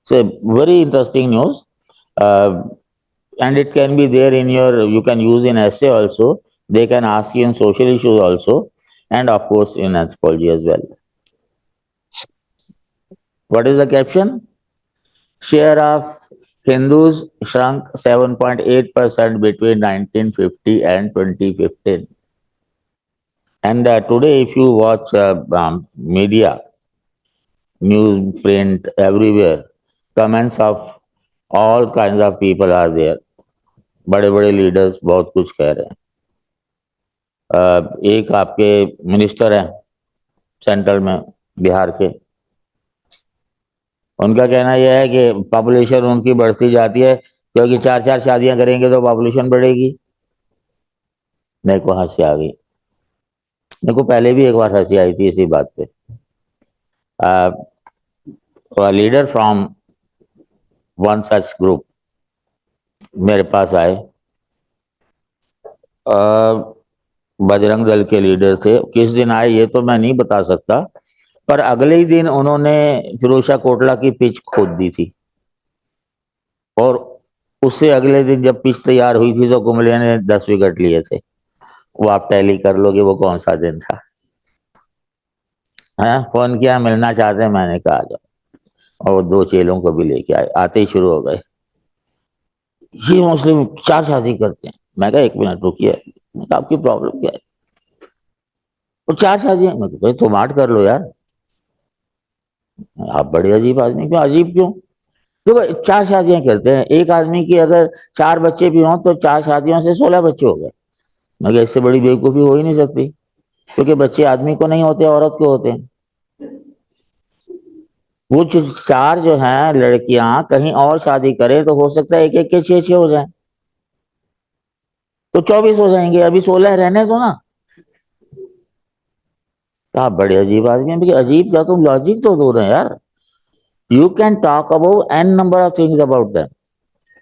So very interesting news, uh, and it can be there in your. You can use in essay also. They can ask you in social issues also, and of course in anthropology as well. What is the caption? Share of Hindus shrunk 7.8% between 1950 and 2015. And today, if you watch media, news, print, everywhere, comments of all kinds of people are there. बड़े बड़े leaders बहुत कुछ कह रहे हैं. एक आपके minister हैं सेंट्रल में, बिहार के. उनका कहना यह है कि पॉपुलेशन उनकी बढ़ती जाती है क्योंकि चार चार शादियां करेंगे तो पॉपुलेशन बढ़ेगी. मेरे को हंसी आ गई. मेरे को पहले भी एक बार हंसी आई थी इसी बात पे. Leader from one such group मेरे पास आए. बजरंग दल के लीडर थे. किस दिन आए ये तो मैं नहीं बता सकता, पर अगले ही दिन उन्होंने फिरोजा कोटला की पिच खोद दी थी. और उससे अगले दिन जब पिच तैयार हुई थी तो कुंबले ने 10 विकेट लिए थे. वो आप टैली कर लोगे वो कौन सा दिन था. हाँ, फोन किया, मिलना चाहते हैं. मैंने कहा आ जाओ. और दो चेलों को भी लेके आए. आते ही शुरू हो गए, ये मुस्लिम चार शादी करते हैं. मैं कहा 1 मिनट रुकिए. मैं कहा आपकी प्रॉब्लम क्या है. वो चार शादियां. मैं कहा तुम 8 कर लो यार. आप बड़े अजीब आदमी. क्यों अजीब क्यों? देखो, चार शादियां करते हैं. एक आदमी की अगर 4 बच्चे भी हों तो 4 शादियों से 16 बच्चे हो गए. मगर इससे बड़ी बेवकूफी हो ही नहीं सकती, क्योंकि बच्चे आदमी को नहीं होते, औरत को होते हैं. वो जो चार जो हैं लड़कियां कहीं और शादी करें तो हो सकता है एक एक के 6 6 हो जाए, तो 24 हो जाएंगे. अभी 16 रहने दो ना. तो आप बड़े अजीब आदमी हैं. अजीब क्या, तुम लॉजिक तो दो रहे यार. You can talk about an number of things about them.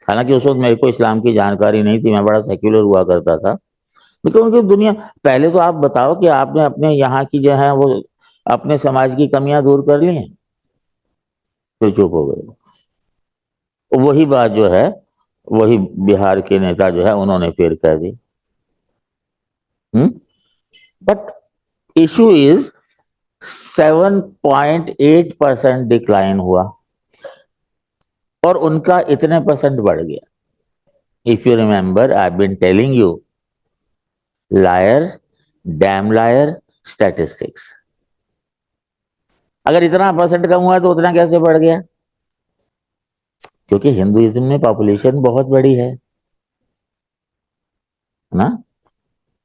हालांकि उस वक्त मेरे को इस्लाम की जानकारी नहीं थी, मैं बड़ा सेक्युलर हुआ करता था. लेकिन उनकी दुनिया. पहले तो आप बताओ कि आपने अपने यहाँ की जो है वो अपने समाज की कमियां दूर कर ली हैं. फिर चुप हो गए. वही बात जो है, वही बिहार के नेता जो है उन्होंने फिर कह दी. बट इशू इज 7.8% डिक्लाइन हुआ और उनका इतने परसेंट बढ़ गया. If you remember, I been telling you, liar, damn liar, statistics. अगर इतना परसेंट कम हुआ तो उतना कैसे बढ़ गया? क्योंकि हिंदुइज्म में पॉपुलेशन बहुत बड़ी है ना.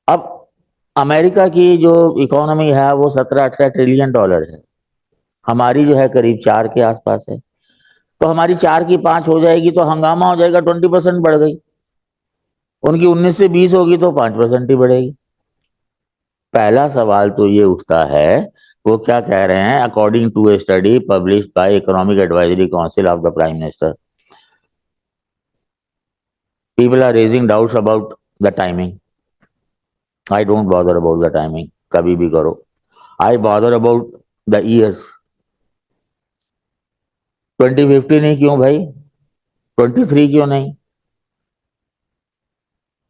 अब अमेरिका की जो इकोनॉमी है वो 17-18 ट्रिलियन डॉलर है. हमारी जो है करीब 4 के आसपास है. तो हमारी 4 की 5 हो जाएगी तो हंगामा हो जाएगा. 20% बढ़ गई. उनकी 19 से 20 होगी तो 5% ही बढ़ेगी. पहला सवाल तो ये उठता है, वो क्या कह रहे हैं, according to a study published by economic advisory council of the prime minister, people are raising doubts about the timing. I don't bother about the timing. कभी भी करो. I bother about the years. 2050 नहीं क्यों भाई? 23 क्यों नहीं?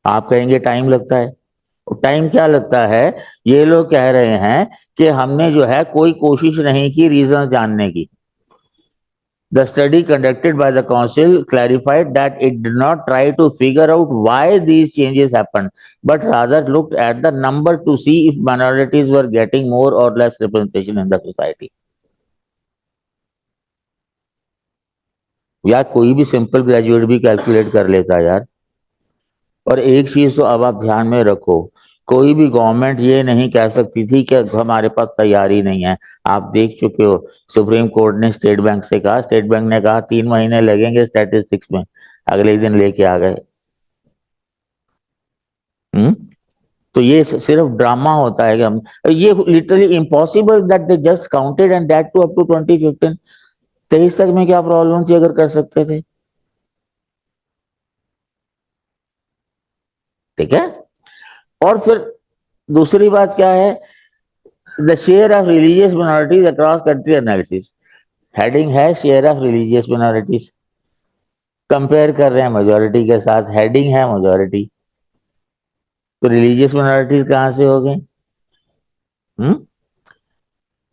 आप कहेंगे टाइम लगता है. टाइम क्या लगता है? ये लोग कह रहे हैं कि हमने जो है कोई कोशिश नहीं की रीजन जानने की. The study conducted by the council clarified that it did not try to figure out why these changes happened, but rather looked at the number to see if minorities were getting more or less representation in the society. यार कोई भी simple graduate भी calculate कर लेता है यार. और एक चीज तो अब आप ध्यान में रखो, कोई भी गवर्नमेंट ये नहीं कह सकती थी कि हमारे पास तैयारी नहीं है. आप देख चुके हो, सुप्रीम कोर्ट ने स्टेट बैंक से कहा, स्टेट बैंक ने कहा 3 महीने लगेंगे स्टैटिस्टिक्स में, अगले ही दिन लेके आ गए. हम्म. तो ये सिर्फ ड्रामा होता है कि हम, ये literally impossible that they just counted and that too up to 2015. 23 तक में क्या प्रॉब्लम थी अगर कर सकते थे? ठीक है. और फिर दूसरी बात क्या है, the share of religious minorities across country analysis. Heading है शेयर ऑफ रिलीजियस मिनॉरिटीज, कंपेयर कर रहे हैं मेजोरिटी के साथ, हेडिंग है मेजोरिटी, तो रिलीजियस मिनॉरिटीज कहां से हो गए? हम्म।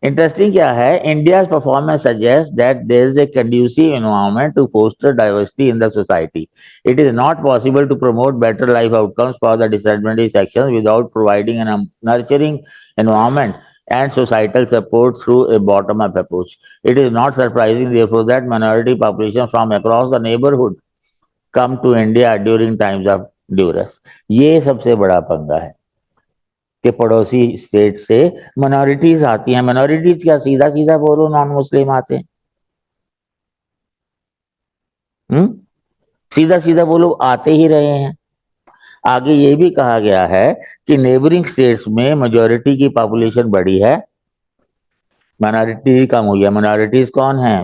इंटरेस्टिंग क्या है, India's performance suggest that there is a conducive environment to foster diversity in the society. It is not possible to promote better life outcomes for the disadvantage sections without providing an nurturing environment and societal support through a bottom-up approach. It is not surprising, therefore, that minority populations from across the neighborhood come to India during times of duress. ये सबसे बड़ा पंगा है कि पड़ोसी state से minorities आती हैं। माइनॉरिटीज क्या, सीधा सीधा बोलो, नॉन मुस्लिम आते हैं। हम्म, सीधा सीधा बोलो, आते ही रहे हैं। आगे ये भी कहा गया है कि नेबरिंग स्टेट्स में मेजोरिटी की पॉपुलेशन बढ़ी है, माइनॉरिटी कम हुई है। माइनॉरिटीज कौन है?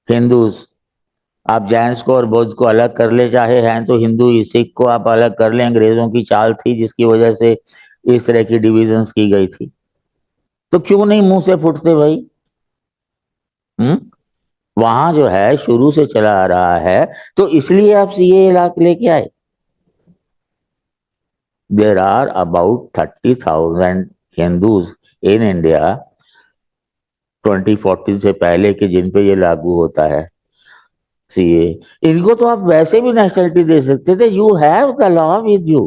हिंदूज। आप जैन्स को और बौद्ध को अलग कर ले चाहे हैं तो हिंदू सिख को आप अलग कर लें, अंग्रेजों की चाल थी जिसकी वजह से इस तरह की डिविजन्स की गई थी। तो क्यों नहीं मुंह से फुटते भाई? हम्म, वहां जो है शुरू से चला आ रहा है, तो इसलिए आप सीए इलाक लेके आए। There are about 30,000 Hindus in India 2014 से पहले के, जिन पे ये लागू होता है सीए। इनको तो आप वैसे भी नेशनलिटी दे सकते थे, you have the law with you.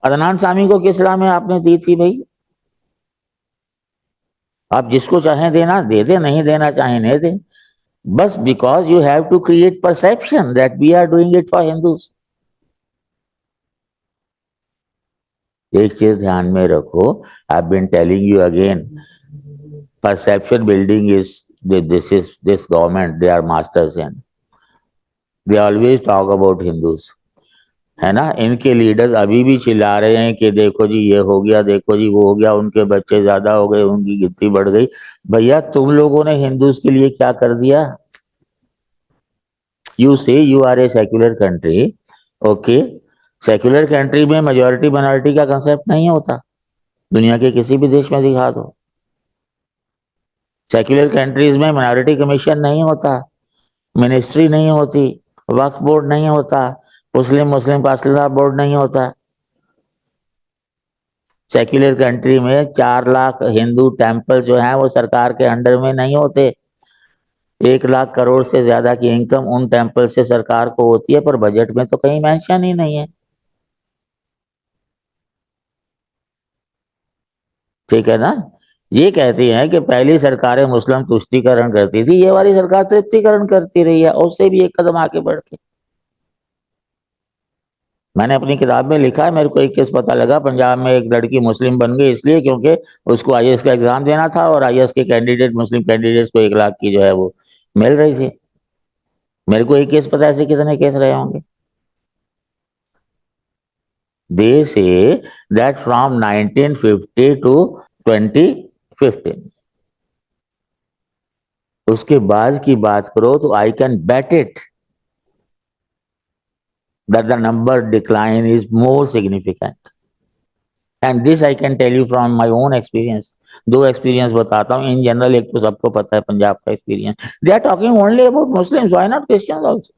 Adnan Sami को किस लॉ में आपने दी थी भाई? आप जिसको चाहें देना दे दे, नहीं देना चाहें नहीं दे, बस because you have to create perception that we are doing it for Hindus. एक चीज ध्यान में रखो, I been telling you again, perception building is this government, they are masters in. They always talk about Hindus, है ना। इनके leaders अभी भी चिल्ला रहे हैं कि देखो जी ये हो गया, देखो जी वो हो गया, उनके बच्चे ज्यादा हो गए, उनकी गिनती बढ़ गई। भैया तुम लोगों ने हिंदूज के लिए क्या कर दिया? You say you are a secular country, okay. Secular country में मेजोरिटी माइनॉरिटी का कंसेप्ट नहीं होता, दुनिया के किसी भी देश में दिखा दो। सेक्युलर कंट्रीज में माइनॉरिटी कमीशन नहीं होता, मिनिस्ट्री नहीं होती, वक्फ बोर्ड नहीं होता, मुस्लिम मुस्लिम फासिला बोर्ड नहीं होता। सेक्युलर कंट्री में 4 लाख हिंदू टेम्पल जो है वो सरकार के अंडर में नहीं होते। 1 लाख करोड़ से ज्यादा की इनकम उन टेम्पल से सरकार को होती है, पर बजट में तो कहीं मेंशन ही नहीं है। ठीक है ना। ये कहती हैं कि पहली सरकारें मुस्लिम तुष्टीकरण करती थी, ये वाली सरकार तृप्तिकरण करती रही है, और उससे भी एक कदम आगे बढ़ के। मैंने अपनी किताब में लिखा है, मेरे को एक केस पता लगा, पंजाब में एक लड़की मुस्लिम बन गई इसलिए क्योंकि उसको आईएएस का एग्जाम देना था, और आईएएस के कैंडिडेट मुस्लिम कैंडिडेट्स को 1 लाख की जो है वो मिल रही थी। मेरे को एक केस पता है, ऐसे कितने केस रहे होंगे। दे से दैट फ्रॉम 1950 टू 2015, उसके बाद की बात करो तो I can bet it that the number decline is more significant, and this I can tell you from my own experience. दो एक्सपीरियंस बताता हूँ, इन जनरल एक तो सबको पता है पंजाब का experience. They are talking only about Muslims, why not Christians also?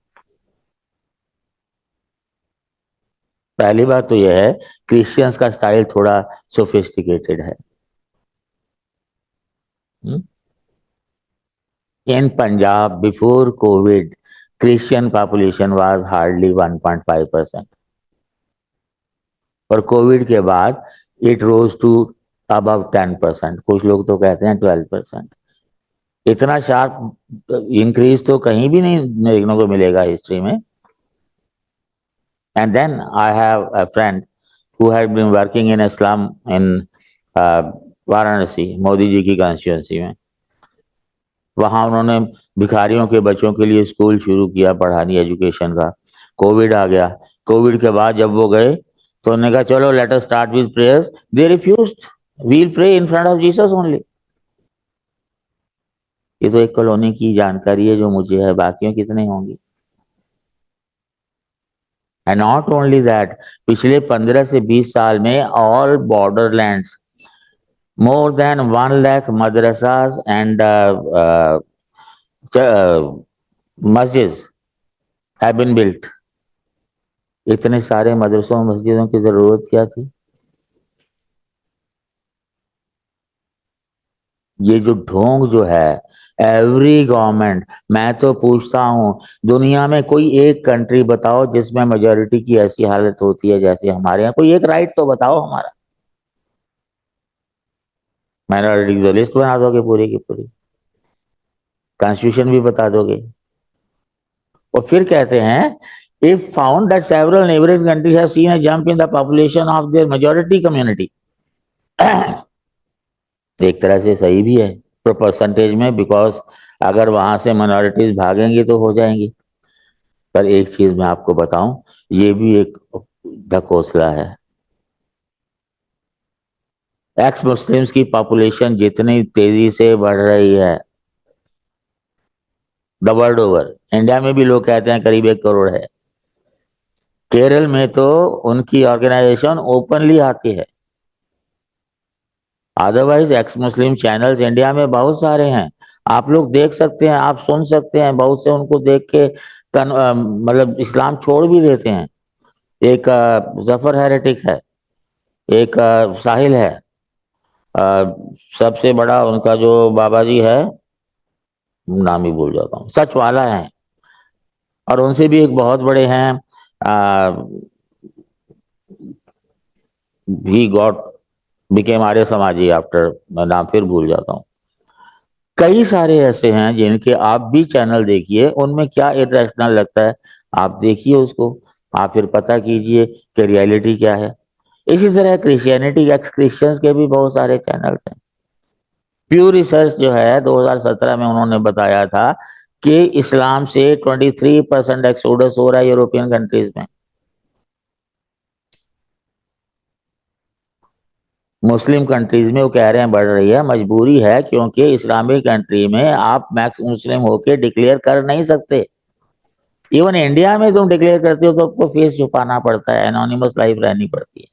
पहली बात तो यह है, क्रिश्चियंस का स्टाइल थोड़ा सोफिस्टिकेटेड है। In Punjab before Covid Christian population was hardly 1.5%, और कोविड के बाद इट रोज टू अबव 10%, कुछ लोग तो कहते हैं 12%। इतना शार्प इंक्रीज तो कहीं भी नहीं देखने को मिलेगा हिस्ट्री में। And then I have a friend who had been working in इस्लाम इन वाराणसी, मोदी जी की कॉन्स्टिट्यूंसी में। वहां उन्होंने भिखारियों के बच्चों के लिए स्कूल शुरू किया पढ़ानी, एजुकेशन का। कोविड आ गया, कोविड के बाद जब वो गए तो उन्होंने कहा चलो let us start with prayers, they refused, we'll pray in front of Jesus only. ये तो एक कॉलोनी की जानकारी है जो मुझे है, बाकियों कितने होंगे। एंड नॉट ओनली दैट, पिछले 15 से 20 साल में all border lands More than 1 lakh madrasas and masjids have been built. इतने सारे मदरसों मस्जिदों की जरूरत क्या थी? ये जो ढोंग जो है, एवरी गवर्नमेंट, मैं तो पूछता हूँ, दुनिया में कोई एक कंट्री बताओ जिसमें मेजोरिटी की ऐसी हालत होती है जैसे हमारे यहाँ। कोई एक राइट तो बताओ हमारा। माइनॉरिटी की लिस्ट बना दोगे पूरी की पूरी, कॉन्स्टिट्यूशन भी बता दोगे, और फिर कहते हैं if found that several neighbouring countries have seen a jump in the population of their majority community. एक तरह से सही भी है तो परसेंटेज में, बिकॉज अगर वहां से माइनॉरिटीज भागेंगी तो हो जाएंगी। पर एक चीज मैं आपको बताऊं, ये भी एक ढकोसला है। एक्स मुस्लिम्स की पॉपुलेशन जितनी तेजी से बढ़ रही है द वर्ल्ड ओवर, इंडिया में भी लोग कहते हैं करीब 1 करोड़ है, केरल में तो उनकी ऑर्गेनाइजेशन ओपनली आती है। अदरवाइज एक्स मुस्लिम चैनल्स इंडिया में बहुत सारे हैं, आप लोग देख सकते हैं, आप सुन सकते हैं, बहुत से उनको देख के मतलब इस्लाम छोड़ भी देते हैं। एक जफर हेरेटिक है, एक साहिल है, अ, सबसे बड़ा उनका जो बाबा जी है, नाम ही भूल जाता हूँ, सच वाला है, और उनसे भी एक बहुत बड़े हैं, ही गॉट बिकेम आर्य समाजी आफ्टर, मैं नाम फिर भूल जाता हूँ। कई सारे ऐसे हैं जिनके आप भी चैनल देखिए, उनमें क्या इरेशनल लगता है आप देखिए उसको, आप फिर पता कीजिए कि रियलिटी क्या है। इसी तरह क्रिश्चियनिटी, एक्स क्रिश्चियंस के भी बहुत सारे चैनल्स हैं। प्यू रिसर्च जो है 2017 में उन्होंने बताया था कि इस्लाम से 23% एक्सोडस हो रहा है यूरोपियन कंट्रीज में। मुस्लिम कंट्रीज में वो कह रहे हैं बढ़ रही है, मजबूरी है, क्योंकि इस्लामिक कंट्री में आप मैक्स मुस्लिम होके डिक्लेयर कर नहीं सकते। इवन इंडिया में तुम डिक्लेयर करते हो तो आपको फेस छुपाना पड़ता है, एनोनिमस लाइफ रहनी पड़ती है।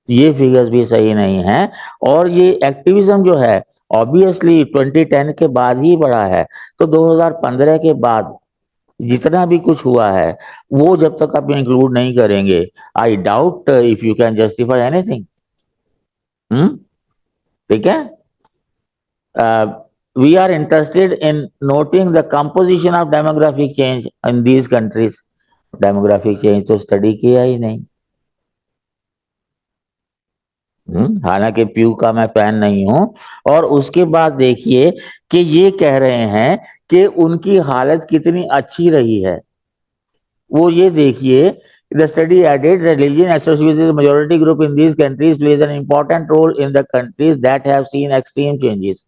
ये फिगर्स भी सही नहीं है। और ये एक्टिविज्म जो है ऑब्वियसली 2010 के बाद ही बढ़ा है, तो 2015 के बाद जितना भी कुछ हुआ है वो जब तक आप इंक्लूड नहीं करेंगे, I doubt if you can justify anything. Hmm, ठीक है। We are interested in noting the composition of demographic change in these countries. Demographic change तो स्टडी किया ही नहीं। हालांकि प्यू का मैं फैन नहीं हूं। और उसके बाद देखिए कि ये कह रहे हैं कि उनकी हालत कितनी अच्छी रही है। वो ये देखिए, the study added religion associated with majority group in these countries plays an important role in the countries that have seen extreme changes.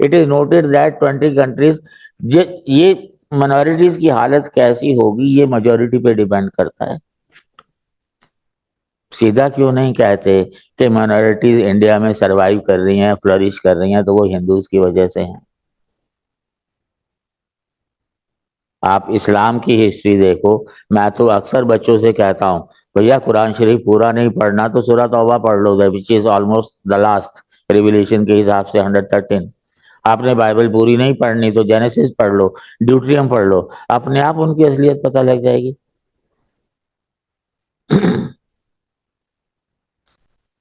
It is noted that 20 countries, ये माइनॉरिटीज की हालत कैसी होगी ये मेजोरिटी पे डिपेंड करता है। सीधा क्यों नहीं कहते कि माइनॉरिटीज इंडिया में सरवाइव कर रही हैं, फ्लरिश कर रही हैं, तो वो हिंदूज की वजह से हैं। आप इस्लाम की हिस्ट्री देखो, मैं तो अक्सर बच्चों से कहता हूँ भैया कुरान शरीफ पूरा नहीं पढ़ना तो सूरह तौबा पढ़ लो, which is almost the last revelation के हिसाब से 113। आपने बाइबल पूरी नहीं पढ़नी तो जेनेसिस पढ़ लो, ड्यूट्रियम पढ़ लो, अपने आप उनकी असलियत पता लग जाएगी।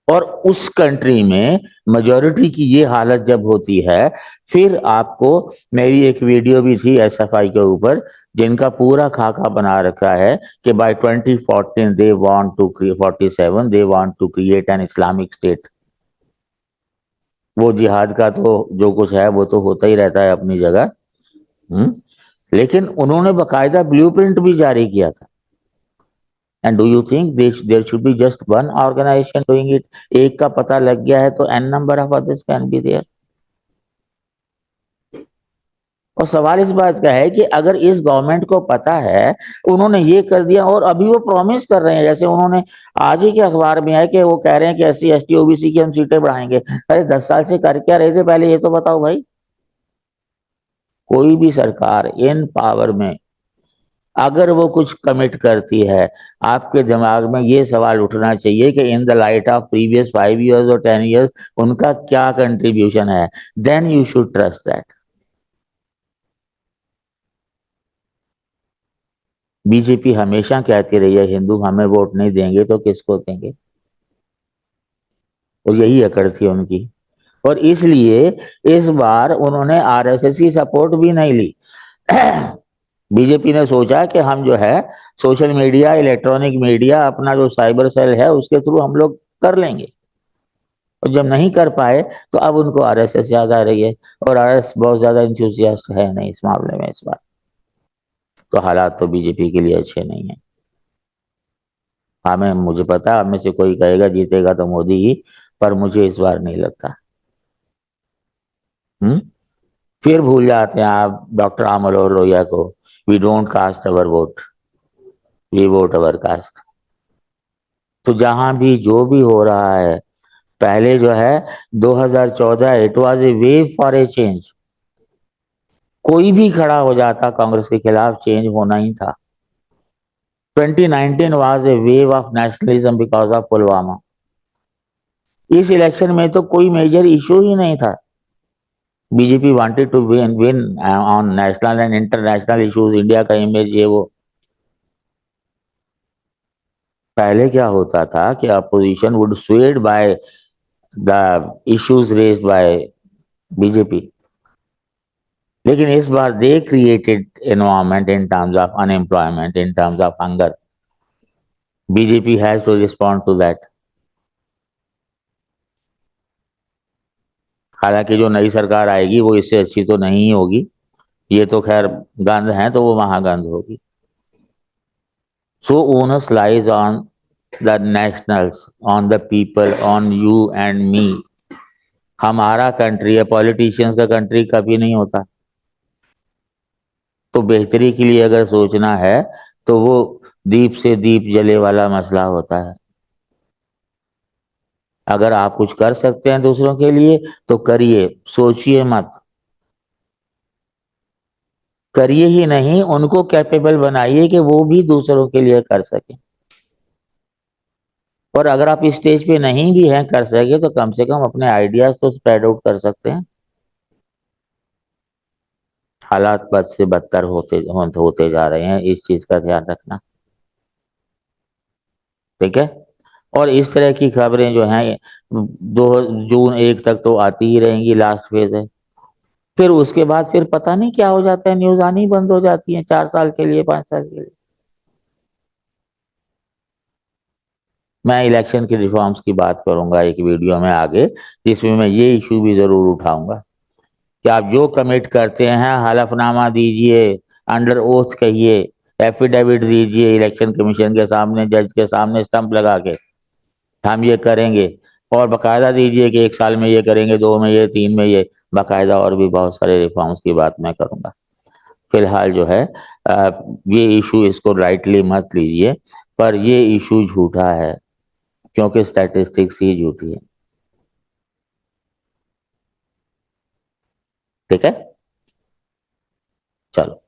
और उस कंट्री में मेजोरिटी की ये हालत जब होती है, फिर आपको, मेरी एक वीडियो भी थी एसएफआई के ऊपर, जिनका पूरा खाका बना रखा है कि by 2014 they want to 47 they want to create an Islamic state. वो जिहाद का तो जो कुछ है वो तो होता ही रहता है अपनी जगह। हम्म, लेकिन उन्होंने बकायदा ब्लूप्रिंट भी जारी किया था। And do you think there should be just one organisation doing it? एक का पता लग गया है तो n number of others can be there. और सवाल इस बात का है कि अगर इस गवर्नमेंट को पता है, उन्होंने ये कर दिया और अभी वो प्रॉमिस कर रहे हैं, जैसे उन्होंने आज ही के अखबार में है कि वो कह रहे हैं कि एससी एसटी ओबीसी की हम सीटें बढ़ाएंगे। अरे 10 साल से कर क्या रहे थे पहले, ये तो बताओ भाई। कोई भी सरकार इन पावर में अगर वो कुछ कमिट करती है, आपके दिमाग में ये सवाल उठना चाहिए कि in the light of previous 5 years और 10 years उनका क्या कंट्रीब्यूशन है, then you should trust that. BJP हमेशा कहती रही है हिंदू हमें वोट नहीं देंगे तो किसको देंगे, और यही अकड़ थी उनकी। और इसलिए इस बार उन्होंने आरएसएस की सपोर्ट भी नहीं ली। बीजेपी ने सोचा कि हम जो है सोशल मीडिया, इलेक्ट्रॉनिक मीडिया, अपना जो साइबर सेल है उसके थ्रू हम लोग कर लेंगे, और जब नहीं कर पाए तो अब उनको आरएसएस याद आ रही है, और आरएस बहुत ज्यादा इंथुसियास्ट है नहीं इस मामले में इस बार। तो हालात तो बीजेपी के लिए अच्छे नहीं है। हमें, मुझे पता है, हमें से कोई कहेगा जीतेगा तो मोदी ही, पर मुझे इस बार नहीं लगता। हम्म। फिर भूल जाते हैं आप डॉक्टर आमल और रोया को, we don't cast our vote, we vote our caste. तो जहां भी जो भी हो रहा है, पहले जो है 2014 it was a wave for a change, कोई भी खड़ा हो जाता कांग्रेस के खिलाफ, चेंज होना ही था। 2019 was a wave of nationalism because of Pulwama. इस इलेक्शन में तो कोई मेजर इशू ही नहीं था। BJP wanted to win on national and international issues, India का इमेज ये वो। पहले क्या होता था कि opposition would swayed by the issues raised by BJP, लेकिन इस बार they created environment in terms of unemployment, in terms of hunger. BJP has to respond to that. हालांकि जो नई सरकार आएगी वो इससे अच्छी तो नहीं होगी, ये तो खैर गंद है तो वो महागंध होगी। So onus lies on the nationals, on the people, on you and me. हमारा कंट्री है, पॉलिटिशियंस का कंट्री कभी नहीं होता। तो बेहतरी के लिए अगर सोचना है तो वो दीप से दीप जले वाला मसला होता है। अगर आप कुछ कर सकते हैं दूसरों के लिए तो करिए, सोचिए मत। करिए ही नहीं, उनको कैपेबल बनाइए कि वो भी दूसरों के लिए कर सके। और अगर आप इस स्टेज पे नहीं भी हैं कर सके तो कम से कम अपने आइडियाज तो स्प्रेड आउट कर सकते हैं। हालात बद से बदतर होते जा रहे हैं, इस चीज का ध्यान रखना। ठीक है। और इस तरह की खबरें जो हैं 2 जून 1 तक तो आती ही रहेंगी, लास्ट फेज है। फिर उसके बाद फिर पता नहीं क्या हो जाता है, न्यूज आनी बंद हो जाती है 4 साल के लिए, 5 साल के लिए। मैं इलेक्शन के रिफॉर्म्स की बात करूंगा एक वीडियो में आगे, जिसमें मैं ये इशू भी जरूर उठाऊंगा कि आप जो कमिट करते हैं हलफनामा दीजिए, अंडर ओथ कहिए, एफिडेविट दीजिए इलेक्शन कमीशन के सामने, जज के सामने स्टंप लगा के हम ये करेंगे, और बकायदा दीजिए कि 1 साल में ये करेंगे, 2 में ये, 3 में ये, बाकायदा और भी बहुत सारे रिफॉर्म्स की बात मैं करूंगा। फिलहाल जो है ये इशू, इसको राइटली मत लीजिए, पर ये इशू झूठा है क्योंकि स्टैटिस्टिक्स ही झूठी है। ठीक है, चलो।